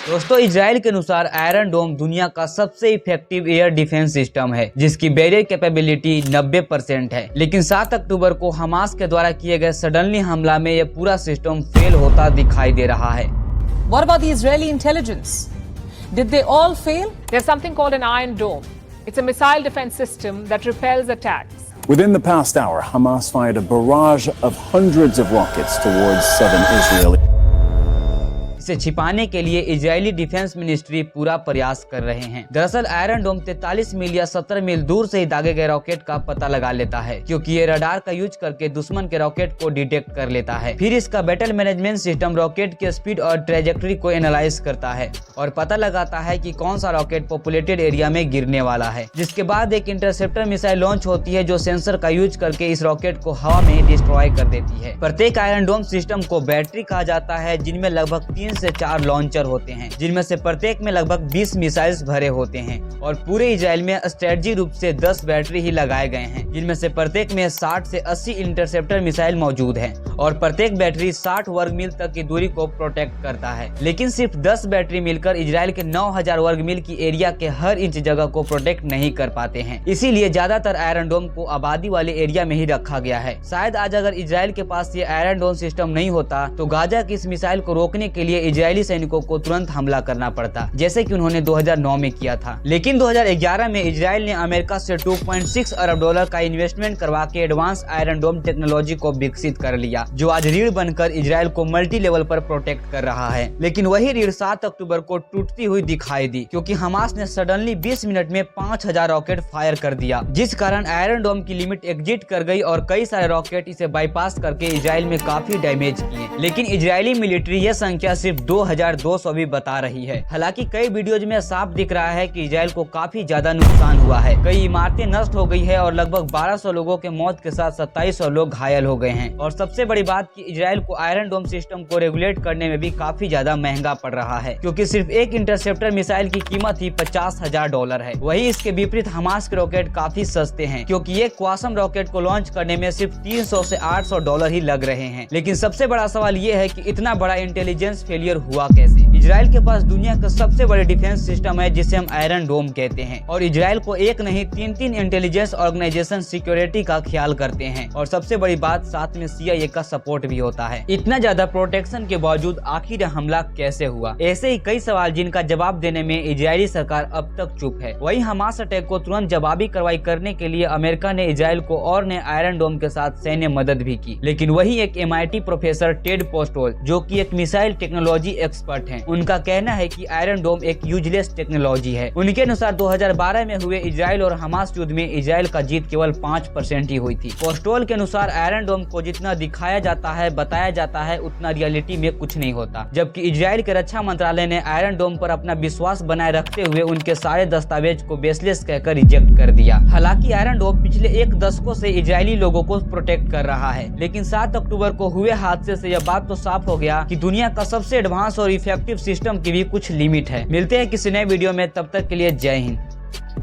दोस्तों, इजराइल के अनुसार आयरन डोम दुनिया का सबसे इफेक्टिव एयर डिफेंस सिस्टम है जिसकी बैरियर कैपेबिलिटी 90% है। लेकिन 7 अक्टूबर को हमास के द्वारा किए गए सडनली हमला में यह पूरा सिस्टम फेल होता दिखाई दे रहा है। What about the Israeli intelligence? Did they all fail? There's something called an Iron Dome. It's a missile defense system that repels attacks. Within the past hour, Hamas fired a barrage of hundreds of rockets towards southern Israel. इसे छिपाने के लिए Israeli defence ministry पूरा प्रयास कर रहे हैं। दरअसल आयरन डोम 43 मील या 17 मील दूर से ही दागे गए रॉकेट का पता लगा लेता है, क्योंकि ये रडार का यूज करके दुश्मन के रॉकेट को डिटेक्ट कर लेता है। फिर इसका बैटल मैनेजमेंट सिस्टम रॉकेट के स्पीड और ट्रेजेक्टरी को एनालाइज करता है और पता लगाता है कि कौन सा रॉकेट पॉपुलेटेड एरिया में गिरने वाला है। जिसके बाद एक इंटरसेप्टर मिसाइल लॉन्च होती है जो सेंसर का यूज करके इस रॉकेट को हवा में डिस्ट्रॉय कर देती है। प्रत्येक आयरन डोम सिस्टम को बैटरी कहा जाता है, जिनमें लगभग 3 से 4 लॉन्चर होते हैं, जिनमें से प्रत्येक में लगभग 20 मिसाइल्स भरे होते हैं। और पूरे इजराइल में स्ट्रेटजी रूप से 10 बैटरी ही लगाए गए हैं, जिनमें से प्रत्येक में 60 से 80 इंटरसेप्टर मिसाइल मौजूद हैं और प्रत्येक बैटरी 60 वर्ग मील तक की दूरी को प्रोटेक्ट करता है। लेकिन सिर्फ 10 बैटरी मिलकर इजराइल के 9000 वर्ग मील की एरिया के हर इंच जगह को प्रोटेक्ट नहीं कर पाते हैं। इसीलिए ज्यादातर आयरन डोम को आबादी वाले एरिया में ही रखा गया है। शायद आज अगर इजराइल के पास ये आयरन डोम सिस्टम नहीं होता तो गाजा की इस मिसाइल को रोकने के लिए इजरायली सैनिकों को तुरंत हमला करना पड़ता, जैसे कि उन्होंने 2009 में किया था। लेकिन 2011 में इजराइल ने अमेरिका से $2.6 अरब का इन्वेस्टमेंट करवा के एडवांस आयरन डोम टेक्नोलॉजी को विकसित कर लिया, जो आज रीढ़ बनकर इजराइल को मल्टी लेवल पर प्रोटेक्ट कर रहा है। लेकिन वही रीढ़ 7 अक्टूबर को टूटती हुई दिखाई दी, क्योंकि हमास ने सडनली 20 मिनट में 5000 रॉकेट फायर कर दिया, जिस कारण आयरन डोम की लिमिट एग्जिट कर गई और कई सारे रॉकेट इसे बाईपास करके इजराइल में काफी डैमेज किए। लेकिन इजरायली मिलिट्री यह संख्या सिर्फ 2200 भी बता रही है। हालांकि कई वीडियोज में साफ दिख रहा है कि इजराइल को काफी ज्यादा नुकसान हुआ है। कई इमारतें नष्ट हो गई है और लगभग 1200 लोगों के मौत के साथ 2700 लोग घायल हो गए हैं। और सबसे बड़ी बात कि इजराइल को आयरन डोम सिस्टम को रेगुलेट करने में भी काफी ज्यादा महंगा पड़ रहा है, क्योंकि सिर्फ एक इंटरसेप्टर मिसाइल की कीमत ही $50,000 है। वही इसके विपरीत हमास के रॉकेट काफी सस्ते हैं, क्योंकि एक क्वासम रॉकेट को लॉन्च करने में सिर्फ $300 से $800 ही लग रहे हैं। लेकिन सबसे बड़ा सवाल ये है कि इतना बड़ा इंटेलिजेंस फेलियर हुआ कैसे। इजराइल के पास दुनिया का सबसे बड़े डिफेंस सिस्टम है जिसे हम आयरन डोम कहते हैं, और इजराइल को एक नहीं 3 इंटेलिजेंस ऑर्गेनाइजेशन सिक्योरिटी का ख्याल करते हैं। और सबसे बड़ी बात, साथ में CIA का सपोर्ट भी होता है। इतना ज्यादा प्रोटेक्शन के बावजूद आखिर हमला कैसे हुआ? ऐसे ही कई सवाल जिनका जवाब देने में इजरायली सरकार अब तक चुप है। वही हमास अटैक को तुरंत जवाबी कार्रवाई करने के लिए अमेरिका ने इजराइल को और ने आयरन डोम के साथ सैन्य मदद भी की। लेकिन वही एक MIT प्रोफेसर टेड पोस्टोल, जो कि एक मिसाइल टेक्नोलॉजी एक्सपर्ट हैं, उनका कहना है कि आयरन डोम एक यूजलेस टेक्नोलॉजी है। उनके अनुसार 2012 में हुए इजराइल और हमास युद्ध में इजराइल का जीत केवल 5% ही हुई थी। पोस्टोल के अनुसार आयरन डोम को जितना दिखाया जाता है, बताया जाता है, उतना रियलिटी में कुछ नहीं होता। जबकि इजराइल के रक्षा मंत्रालय ने आयरन डोम पर अपना विश्वास बनाए रखते हुए उनके सारे दस्तावेज को बेसलेस कहकर रिजेक्ट कर दिया। हालांकि आयरन डोम पिछले 1 दशकों से इजरायली लोगों को प्रोटेक्ट कर रहा है। लेकिन 7 अक्टूबर को हुए हादसे से यह बात तो साफ हो गया कि दुनिया का सबसे एडवांस और इफेक्टिव सिस्टम की भी कुछ लिमिट है। मिलते हैं किसी नए वीडियो में, तब तक के लिए जय हिंद।